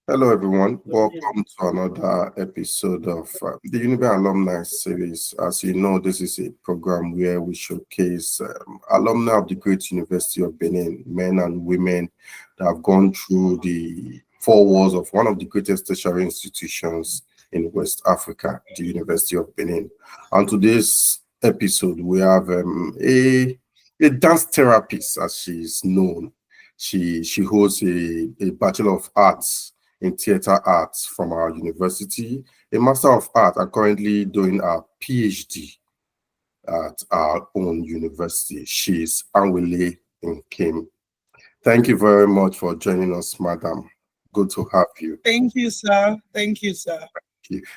Hello, everyone. Welcome to another episode of the Uniben Alumni Series. As you know, this is a program where we showcase alumni of the great University of Benin, men and women that have gone through the four walls of one of the greatest tertiary institutions in West Africa, the University of Benin. On today's episode, we have a dance therapist, as she is known. She holds a Bachelor of Arts in theater arts from our university, a Master of Art, and currently doing a PhD at our own university. She's Awele Ikem. Thank you very much for joining us, madam. Good to have you. Thank you, sir. Thank you, sir.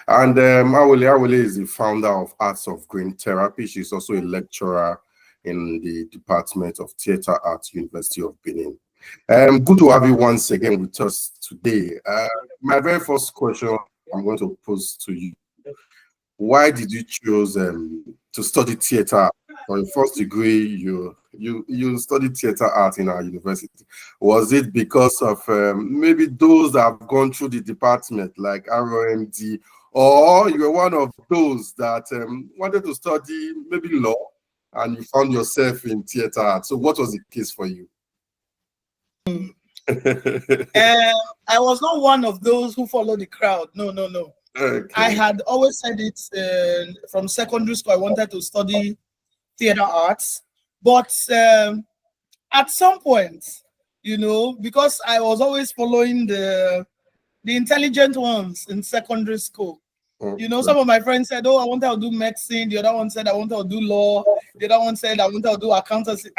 And Awele is the founder of Arts of Green Therapy. She's also a lecturer in the Department of Theatre Arts, University of Benin. Good to have you once again with us today. My very first question I'm going to pose to you: why did you choose to study theater? For your first degree, you studied theater art in our university. Was it because of maybe those that have gone through the department, like ROMD, or you were one of those that wanted to study maybe law and you found yourself in theater art? So, what was the case for you? I was not one of those who follow the crowd. No, no, no. Okay. I had always said it from secondary school. I wanted to study theater arts, but at some point, because I was always following the intelligent ones in secondary school. Some of my friends said, "Oh, I wanted to do medicine." The other one said, "I wanted to do law." The other one said, "I wanted to do accountancy."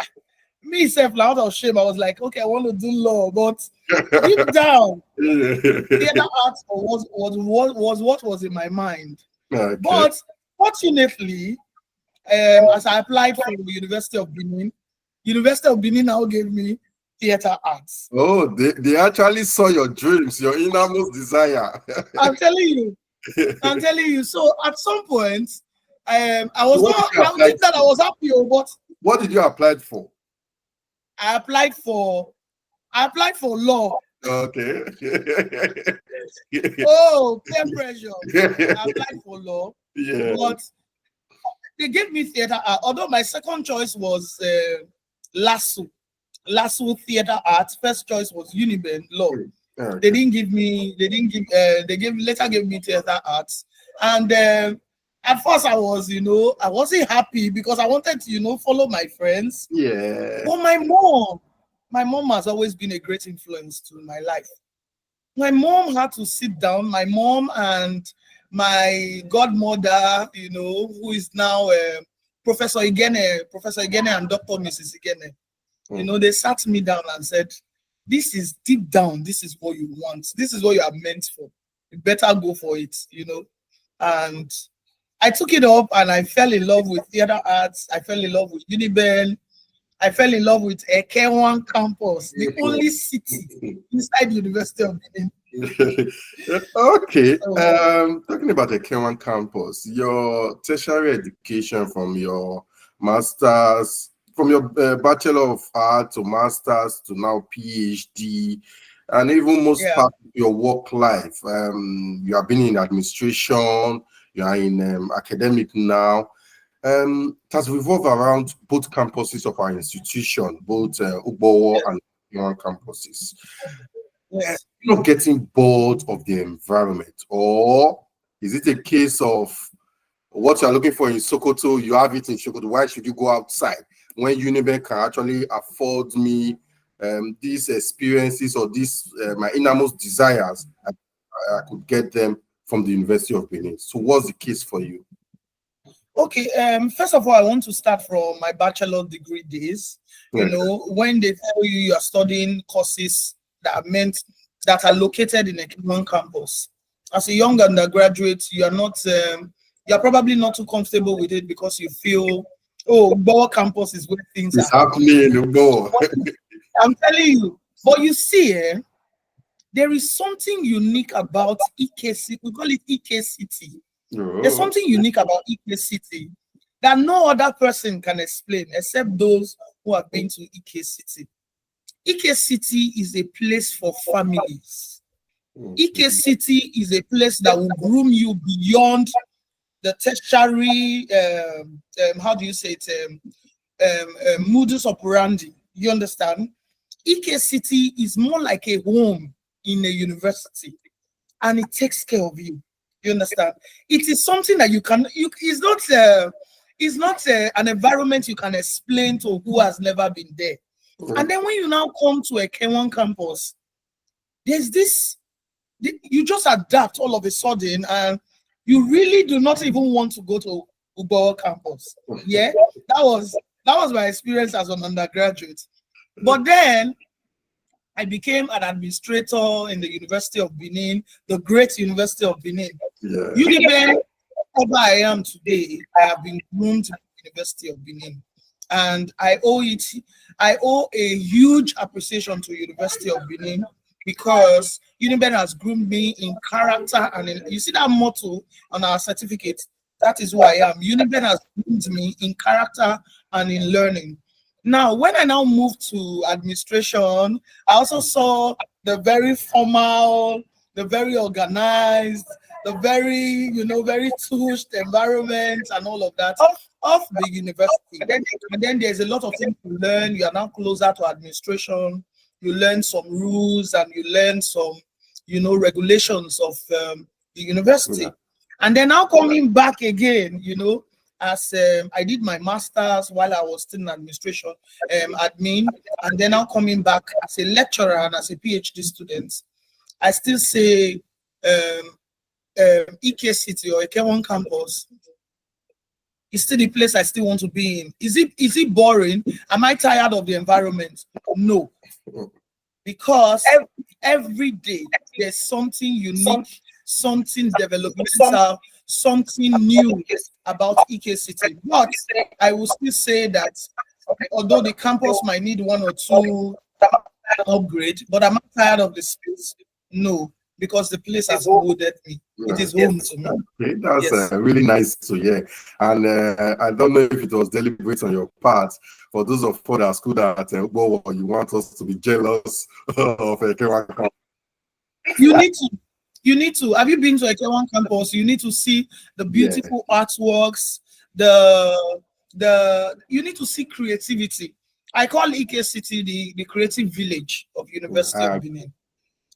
Me, self, out of shame, I was like, "Okay, I want to do law," but deep down, theater arts was what was in my mind. Okay. But fortunately, as I applied for the University of Benin now gave me theater arts. Oh, they actually saw your dreams, your innermost desire. I'm telling you. So at some point, I was I was happy, but what did you apply for? I applied for law. Okay. Oh, peer pressure. I applied for law, Yeah. but they gave me theater art. Although my second choice was Lasso theater art. First choice was Uniben law. Okay. They didn't give me. They later gave me theater arts. And at first I wasn't happy because I wanted to follow my friends. Yeah. But my mom has always been a great influence to my life. My mom had to sit down. My mom and my godmother, who is now Professor Igene and Dr. Mrs. Igene, they sat me down and said, "This is deep down. This is what you want. This is what you are meant for. You better go for it." And I took it up and I fell in love with theater arts. I fell in love with Uniben. I fell in love with Ekehuan campus, the only city inside the University of Benin. Okay. Talking about the Ekehuan campus, your tertiary education from your master's, from your Bachelor of Art to master's to now PhD, and even most part of your work life. You have been in administration, you are in academic now. It has revolved around both campuses of our institution, both Ugbowo and Ekehuan campuses. Yes. You're not getting bored of the environment, or is it a case of what you're looking for in Sokoto, you have it in Sokoto? Why should you go outside when Uniben can actually afford me these experiences or these my innermost desires? I could get them from the University of Benin. So what's the case for you? Okay, first of all, I want to start from my bachelor degree days. When they tell you are studying courses that are located in a Ekehuan campus. As a young undergraduate, you're probably not too comfortable with it because you feel, oh, Ugbowo campus is where things It's are happening in Ugbowo. I'm telling you, but you see, there is something unique about EKC. We call it EKCT. There's something unique about EKCT that no other person can explain except those who have been to EKCT. EKCT is a place for families. Ike City is a place that will groom you beyond the tertiary, how do you say it, modus operandi. You understand? Ike City is more like a home in a university, and it takes care of you. You understand? It is something that it's not an environment you can explain to who has never been there. And then when you now come to a Ekehuan campus, there's this, you just adapt all of a sudden, and you really do not even want to go to Ubo campus. Yeah, that was my experience as an undergraduate. But then I became an administrator in the University of Benin, the great University of Benin. Yeah. Uniben, wherever I am today, I have been groomed to the University of Benin. And I owe a huge appreciation to University of Benin, because Uniben has groomed me in character and you see that motto on our certificate. That is who I am. Uniben has groomed me in character and in learning. Now, when I now moved to administration, I also saw the very formal, the very organized, the very, very tushed environment and all of that of the university. And then there's a lot of things to learn. You are now closer to administration. You learn some rules and you learn some, regulations of the university. Yeah. And then now coming back again, as I did my master's while I was still in administration, admin, and then now coming back as a lecturer and as a PhD student, I still say Ike City or Ekehuan campus is still the place I still want to be in. Is it boring? Am I tired of the environment? No. Because every day there's something unique, something developmental, something new about Ike City. But I will still say that although the campus might need one or two upgrade, but I'm not tired of the space. No, because the place has molded me. It is home to me. Okay, that's really nice to hear. And I don't know if it was deliberate on your part. For those of us that school at Ugbo, you want us to be jealous of Ekehuan. You need to. Have you been to Ekehuan campus? You need to see the beautiful artworks. You need to see creativity. I call Ike City the creative village of University of Benin.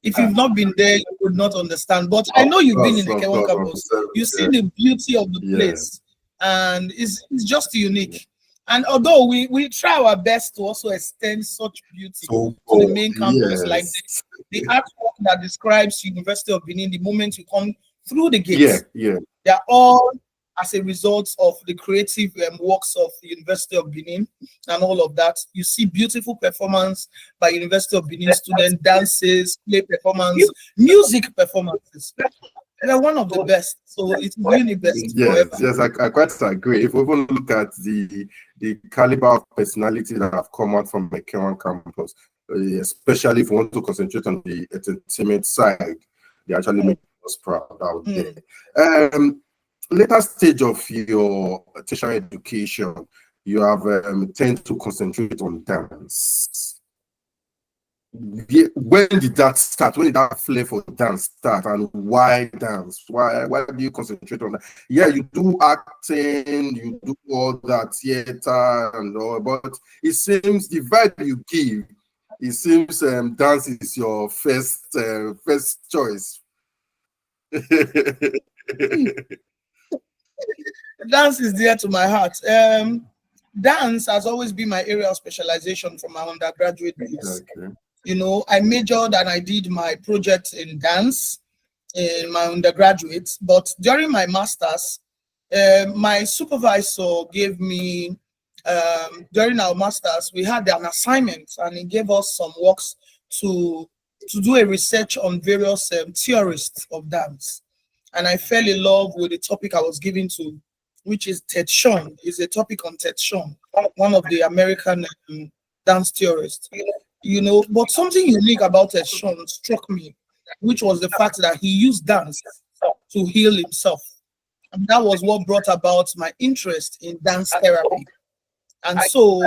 If you've not been there, you would not understand. But I know you've been in the Ekehuan campus. You see the beauty of the place, and it's just unique. And although we try our best to also extend such beauty to the main campus, like the artwork that describes University of Benin, the moment you come through the gates, they are all as a result of the creative works of the University of Benin and all of that. You see beautiful performance by University of Benin students, dances, play performance, music performances. They're one of the best. So it's really best. Yes, I quite agree. If we even look at the caliber of personality that have come out from the Ekehuan campus, especially if we want to concentrate on the entertainment side, they actually make us proud out there. Later stage of your tertiary education, you have tend to concentrate on dance. When did that start? When did that flair for dance start, and why dance? Why do you concentrate on that? Yeah, you do acting, you do all that theater and all, but it seems the vibe you give, it seems dance is your first choice. Dance is dear to my heart. Dance has always been my area of specialization from my undergraduate days. Okay. I majored and I did my project in dance in my undergraduate, but during my master's, my supervisor gave me, during our master's, we had an assignment and he gave us some works to do a research on various theorists of dance. And I fell in love with the topic I was given to, which is Ted Sean. It's a topic on Ted Sean, one of the American dance theorists. But something unique about Ted Sean struck me, which was the fact that he used dance to heal himself. And that was what brought about my interest in dance therapy. And so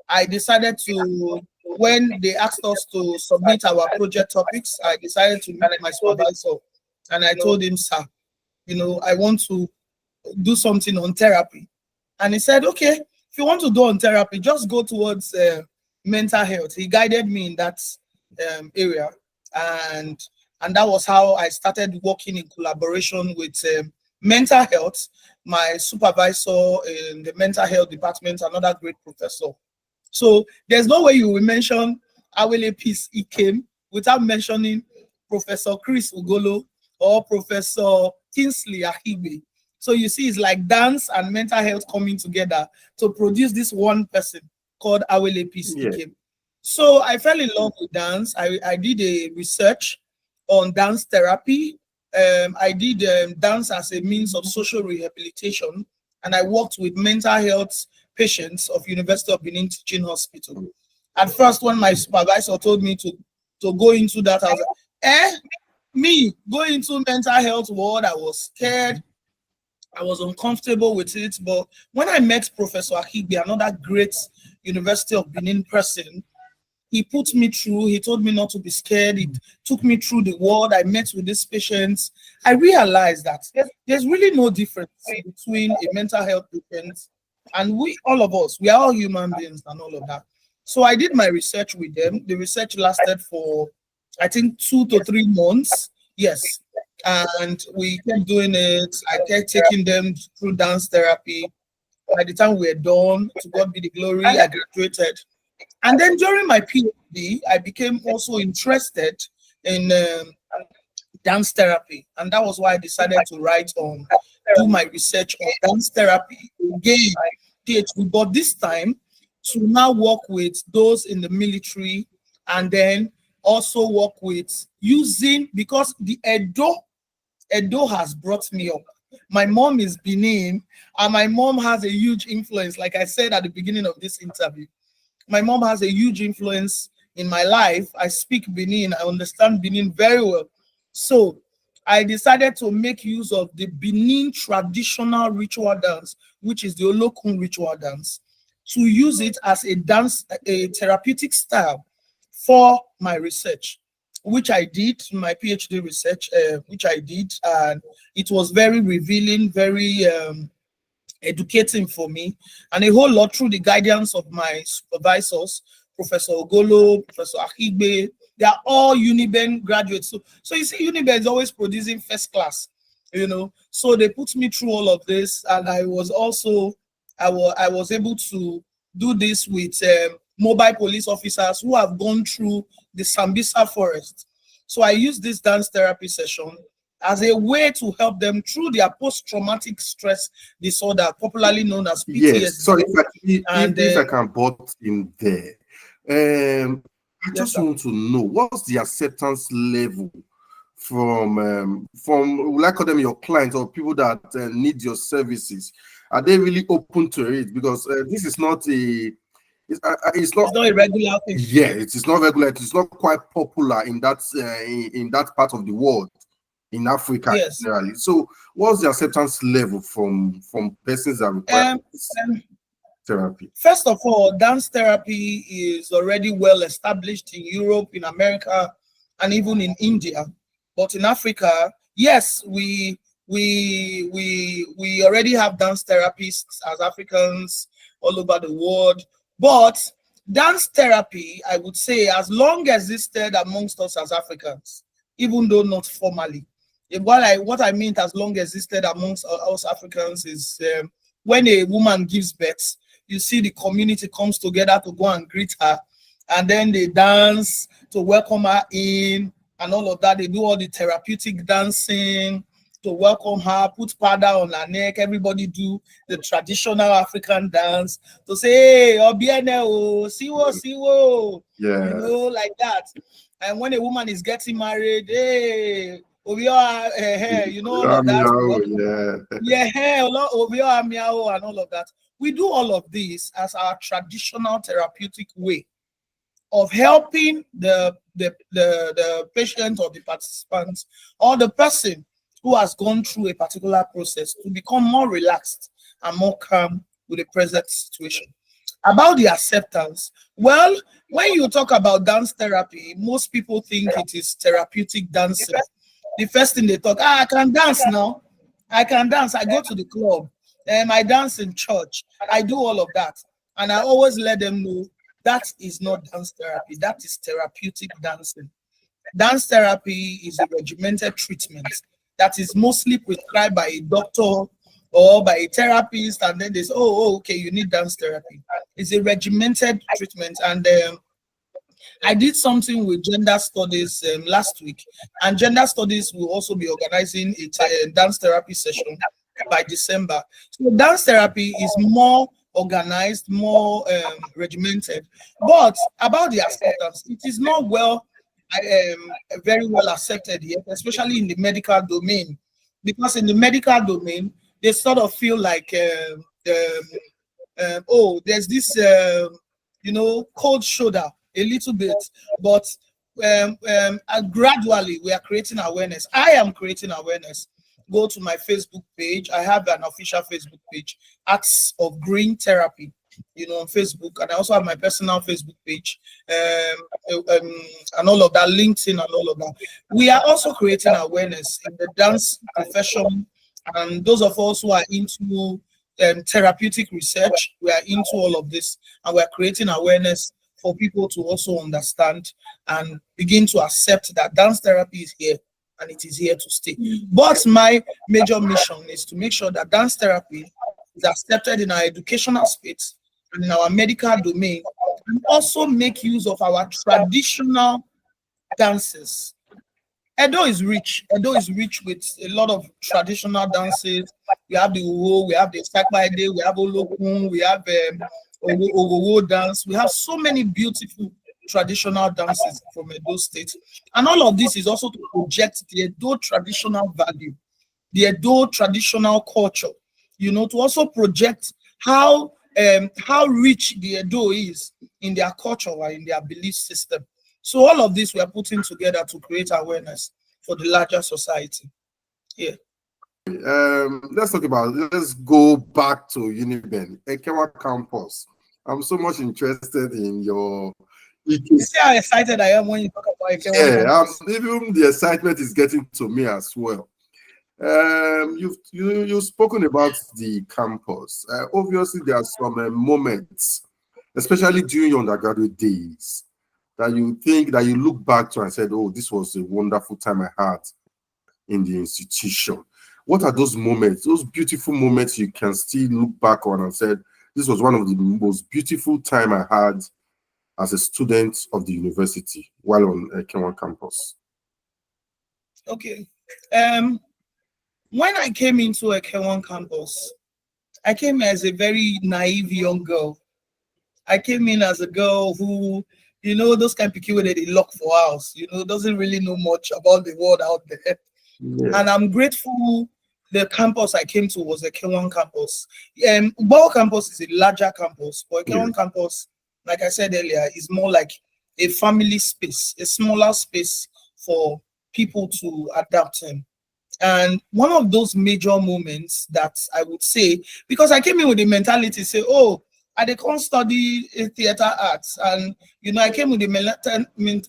I decided to when they asked us to submit our project topics, I decided to meet my supervisor, and I told him, sir, I want to do something on therapy. And he said, okay, if you want to do on therapy, just go towards mental health. He guided me in that area. And that was how I started working in collaboration with mental health, my supervisor in the mental health department, another great professor. So there's no way you will mention Awele Ikem without mentioning Professor Chris Ugolo or Professor Kingsley Ahigbe. So you see, it's like dance and mental health coming together to produce this one person called Awele Ikem. So I fell in love with dance. I did a research on dance therapy. I did dance as a means of social rehabilitation, and I worked with mental health patients of University of Benin Teaching Hospital. At first, when my supervisor told me to go into that, I was like, me going into mental health world, I was scared. I was uncomfortable with it. But when I met Professor Ahigbe, another great University of Benin person, he put me through. He told me not to be scared. He took me through the world. I met with these patients. I realized that there's really no difference between a mental health patient and all of us. We are all human beings and all of that. So I did my research with them. The research lasted for, I think, 2 to 3 months. Yes. And we kept doing it. I kept taking them through dance therapy. By the time we were done, to God be the glory, I graduated. And then during my PhD, I became also interested in dance therapy. And that was why I decided to do my research on dance therapy again, PhD, but this time to now work with those in the military, and then also work with using, because the Edo has brought me up. My mom is Benin, and my mom has a huge influence. Like I said at the beginning of this interview, my mom has a huge influence in my life. I speak Benin, I understand Benin very well. So I decided to make use of the Benin traditional ritual dance, which is the Olokun ritual dance, to use it as a dance, a therapeutic style for my research, which I did, my PhD research, which I did, and it was very revealing, very educating for me, and a whole lot through the guidance of my supervisors, Professor Ogolo, Professor Ahigbe. They are all Uniben graduates. So you see, Uniben is always producing first class, So they put me through all of this, and I was also, I was able to do this with mobile police officers who have gone through the Sambisa forest. So I used this dance therapy session as a way to help them through their post-traumatic stress disorder, popularly known as PTSD. Yes. So if I can butt in there, I just want to know, what's the acceptance level from like call them your clients or people that need your services? Are they really open to it? Because this is not it's not a regular thing. Yeah, it is not regular. It is not quite popular in that part of the world, in Africa, yes, generally. So what's the acceptance level from persons that require therapy? First of all, dance therapy is already well established in Europe, in America, and even in India. But in Africa, yes, we already have dance therapists as Africans all over the world. But dance therapy, I would say, has long existed amongst us as Africans, even though not formally. What I mean has long existed amongst us Africans is when a woman gives birth, you see the community comes together to go and greet her, and then they dance to welcome her in and all of that. They do all the therapeutic dancing to welcome her, put powder on her neck. Everybody do the traditional African dance to say, hey, Obiene, siwo, like that. And when a woman is getting married, hey, all of that. And all of that. We do all of this as our traditional therapeutic way of helping the patient or the participant or the person who has gone through a particular process to become more relaxed and more calm with the present situation. About the acceptance, well, When you talk about dance therapy, most people think it is therapeutic dancing. The first thing they thought, I can dance now. I can dance. I go to the club. I dance in church. I do all of that. And I always let them know that is not dance therapy. That is therapeutic dancing. Dance therapy is a regimented treatment that is mostly prescribed by a doctor or by a therapist, and then they say, okay, you need dance therapy. It's a regimented treatment. And I did something with gender studies last week, and gender studies will also be organizing a dance therapy session by December. So dance therapy is more organized, more regimented. But about the acceptance, it is not very well accepted yet, especially in the medical domain, because in the medical domain they sort of feel like there's this cold shoulder a little bit, but gradually we are creating awareness. I am creating awareness. Go to my Facebook page. I have an official Facebook page, Acts of Green Therapy, on Facebook, and I also have my personal Facebook page, and all of that, LinkedIn, and all of that. We are also creating awareness in the dance profession, and those of us who are into therapeutic research, we are into all of this, and we are creating awareness for people to also understand and begin to accept that dance therapy is here and it is here to stay. But my major mission is to make sure that dance therapy is accepted in our educational space and in our medical domain, and also make use of our traditional dances. Edo is rich. Edo is rich with a lot of traditional dances. We have the Uwo, we have the Sakbaide, we have Olokun, we have Ogowo dance. We have so many beautiful traditional dances from Edo State. And all of this is also to project the Edo traditional value, the Edo traditional culture, to also project how rich the Edo is in their culture or in their belief system. So all of this we are putting together to create awareness for the larger society. Yeah. Let's go back to Uniben, Ekehuan campus. I'm so much interested in your. You see how excited I am when you talk about Ekehuan campus? Even the excitement is getting to me as well. You've spoken about the campus. Obviously, there are some moments, especially during your undergraduate days, that you look back to and said, "Oh, this was a wonderful time I had in the institution." What are those moments? Those beautiful moments you can still look back on and said, "This was one of the most beautiful time I had as a student of the university while on Ekehuan campus." Okay. When I came into Ekehuan campus, I came as a very naive young girl. I came in as a girl who, those kind of people where they lock for house, doesn't really know much about the world out there. Yeah. And I'm grateful the campus I came to was Ekehuan campus. Ubao campus is a larger campus, but Ekehuan campus, like I said earlier, is more like a family space, a smaller space for people to adapt in. And one of those major moments that I would say, because I came in with the mentality, say, I can't study theater arts. And, I came with the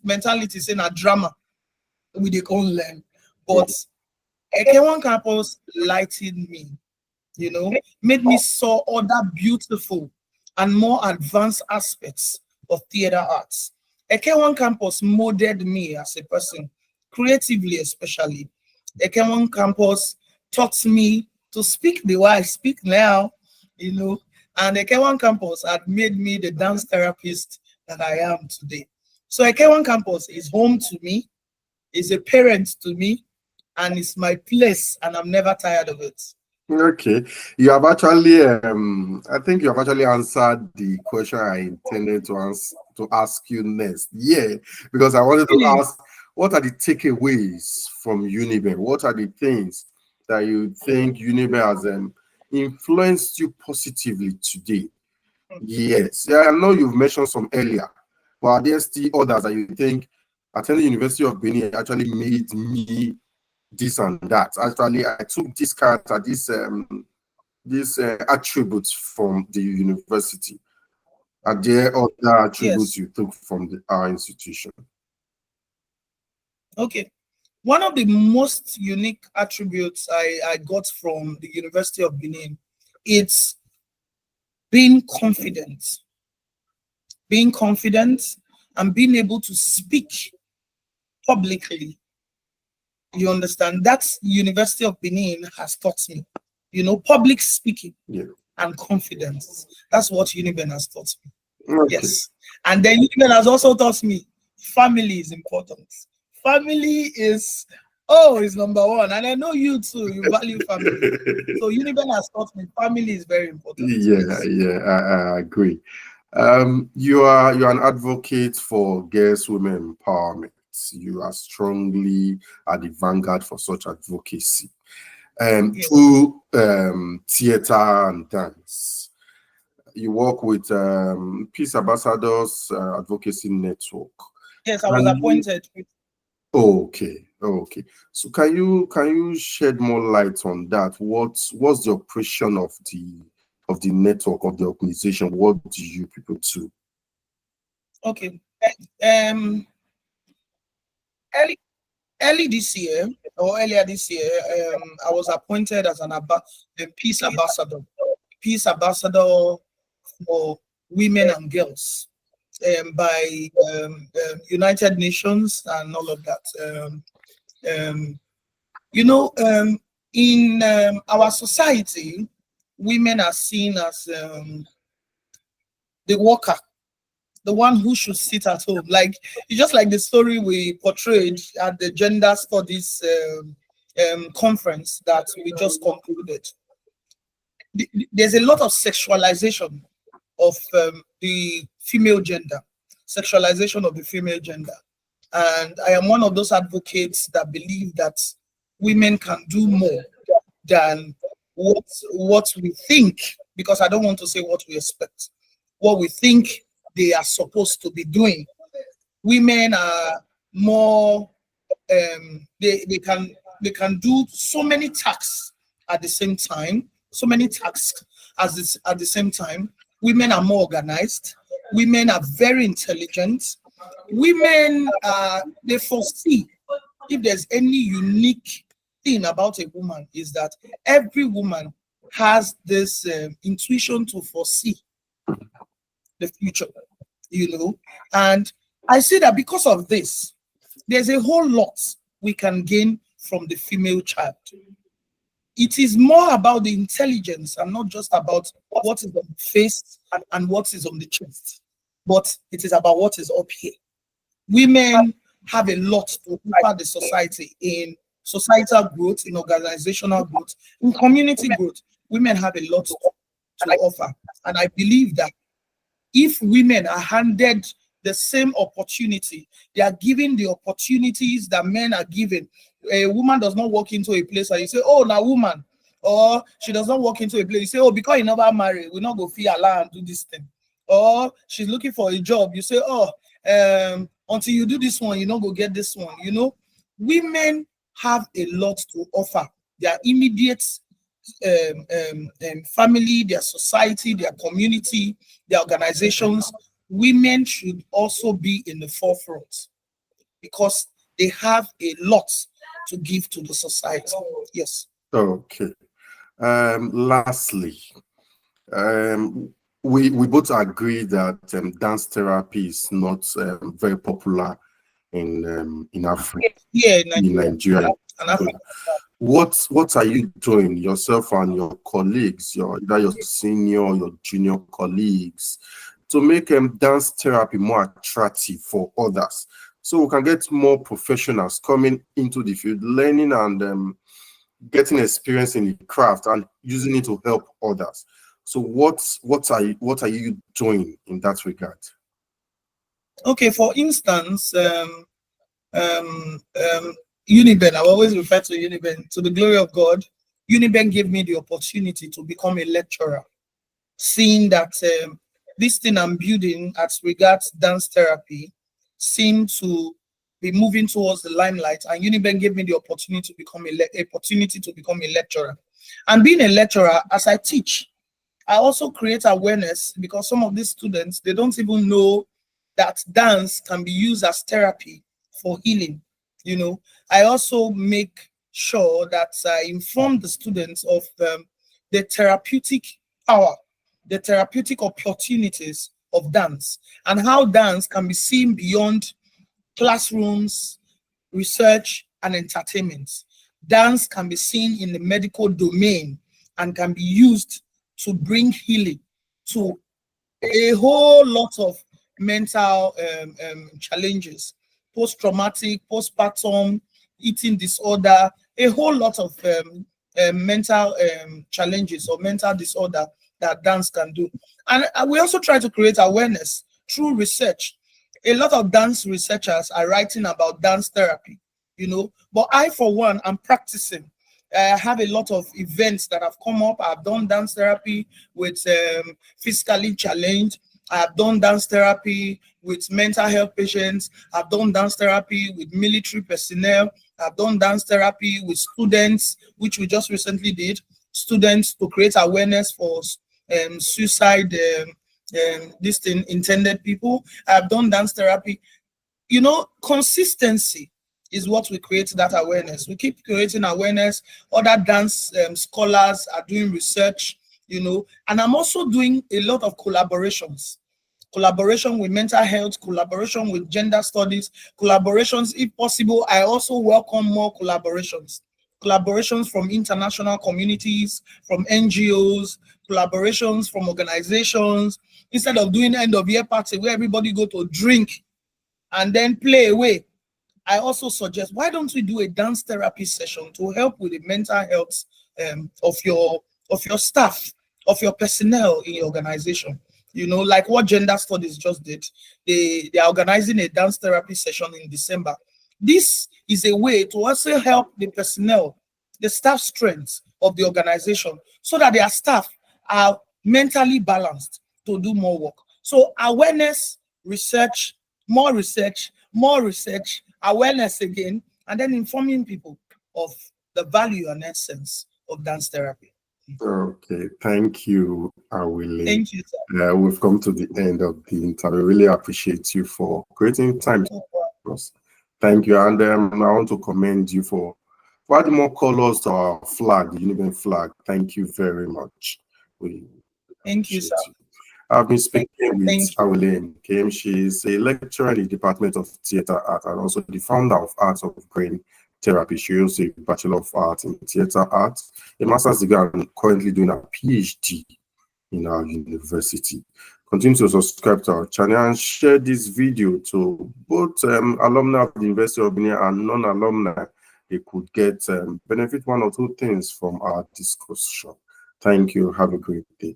mentality saying a drama, we can't learn. But Ekehuan campus lightened me, made me saw other beautiful and more advanced aspects of theater arts. Ekehuan campus molded me as a person, creatively especially. Ekehuan campus taught me to speak the way I speak now, and Ekehuan campus had made me the dance therapist that I am today. So Ekehuan campus is home to me, is a parent to me, and it's my place, and I'm never tired of it. Okay, you have actually, I think you have actually answered the question I intended to ask you next. Yeah, because I wanted to ask, what are the takeaways from Uniben? What are the things that you think Uniben has influenced you positively today? Yes, yeah, I know you've mentioned some earlier, but are there still others that you think attending the University of Benin actually made me this and that? Actually, I took this character, these attributes from the university. Are there other attributes Yes. you took from our institution? Okay. One of the most unique attributes I got from the University of Benin, it's being confident. Being confident and being able to speak publicly. You understand? That's University of Benin has taught me. Public speaking Yeah. and confidence. That's what Uniben has taught me. Okay. Yes. And then Uniben has also taught me family is important. Family is number one. And I know you too, you value family. So Uniben has taught me family is very important. Yeah, Yes. I agree. You're an advocate for girls women empowerment. You are strongly at the vanguard for such advocacy. Yes. Through theater and dance. You work with Peace Ambassadors Advocacy Network. Yes, I was appointed. Okay. So can you shed more light on that? What's the operation of the network, of the organization? What do you people do? Okay. Earlier this year, I was appointed as the peace ambassador for women and girls by United Nations and all of that. In our society, women are seen as the worker, the one who should sit at home. Like, it's just like the story we portrayed at the gender studies conference that we just concluded. There's a lot of sexualization of the female gender, and I am one of those advocates that believe that women can do more than what we think, because I don't want to say what we expect, what we think they are supposed to be doing. Women are more they can do so many tasks at the same time, at the same time. Women are more organized, women are very intelligent, women they foresee. If there's any unique thing about a woman, is that every woman has this intuition to foresee the future, and I see that because of this, there's a whole lot we can gain from the female child. It is more about the intelligence and not just about what is on the face and what is on the chest, but it is about what is up here. Women have a lot to offer the society in societal growth, in organizational growth, in community growth. Women have a lot to offer. And I believe that if women are handed the same opportunity, they are given the opportunities that men are given. A woman does not walk into a place and you say, oh, now woman, or she does not walk into a place, you say, oh, because you never marry, we not go feel allow and do this thing. Or she's looking for a job, you say, oh, until you do this one, you not go get this one. Women have a lot to offer. Their immediate family, their society, their community, their organizations. Women should also be in the forefront because they have a lot to give to the society. Yes. Okay. Lastly, we both agree that dance therapy is not very popular in Africa, Yeah, in Nigeria. And What are you doing, yourself and your colleagues, either your senior or your junior colleagues, to make dance therapy more attractive for others, so we can get more professionals coming into the field, learning and getting experience in the craft and using it to help others? So what are you doing in that regard? Okay, for instance, Uniben, I always refer to Uniben, to the glory of God. Uniben gave me the opportunity to become a lecturer, seeing that this thing I'm building as regards dance therapy seemed to be moving towards the limelight, and Uniben gave me the opportunity to become a lecturer. And being a lecturer, as I teach, I also create awareness because some of these students, they don't even know that dance can be used as therapy for healing. I also make sure that I inform the students of the therapeutic power, the therapeutic opportunities of dance, and how dance can be seen beyond classrooms, research, and entertainment. Dance can be seen in the medical domain and can be used to bring healing to a whole lot of mental challenges, post-traumatic, postpartum, eating disorder, a whole lot of mental challenges or mental disorder that dance can do. And we also try to create awareness through research. A lot of dance researchers are writing about dance therapy, but I, for one, am practicing. I have a lot of events that have come up. I've done dance therapy with physically challenged. I've done dance therapy with mental health patients. I've done dance therapy with military personnel. I've done dance therapy with students, which we just recently did. Students to create awareness for suicide, this thing, intended people. I've done dance therapy. Consistency is what we create that awareness. We keep creating awareness. Other dance scholars are doing research, and I'm also doing a lot of collaboration with mental health, collaboration with gender studies, collaborations. If possible, I also welcome more collaborations from international communities, from NGOs, collaborations from organizations. Instead of doing end of year party where everybody go to drink and then play away, I also suggest, why don't we do a dance therapy session to help with the mental health of your staff, of your personnel in your organization? Like what gender studies just did. They are organizing a dance therapy session in December. This is a way to also help the personnel, the staff strength of the organization, so that their staff are mentally balanced to do more work. So awareness, research, more research, awareness again, and then informing people of the value and essence of dance therapy. Okay, thank you, Awele. Thank you, sir. We've come to the end of the interview. Really appreciate you for creating time for us. Thank you, and I want to commend you for adding more colors to our flag, the Uniben flag. Thank you very much. Thank you, sir. I've been speaking with Awele Ikem. She is a lecturer in the Department of Theatre Art and also the founder of Arts of Brain Therapy. She also a Bachelor of Arts in Theatre Art, a master's degree, and currently doing a PhD in our university. Continue to subscribe to our channel and share this video to both alumni of the University of Benin and non-alumni. They could get benefit one or two things from our discussion. Thank you. Have a great day.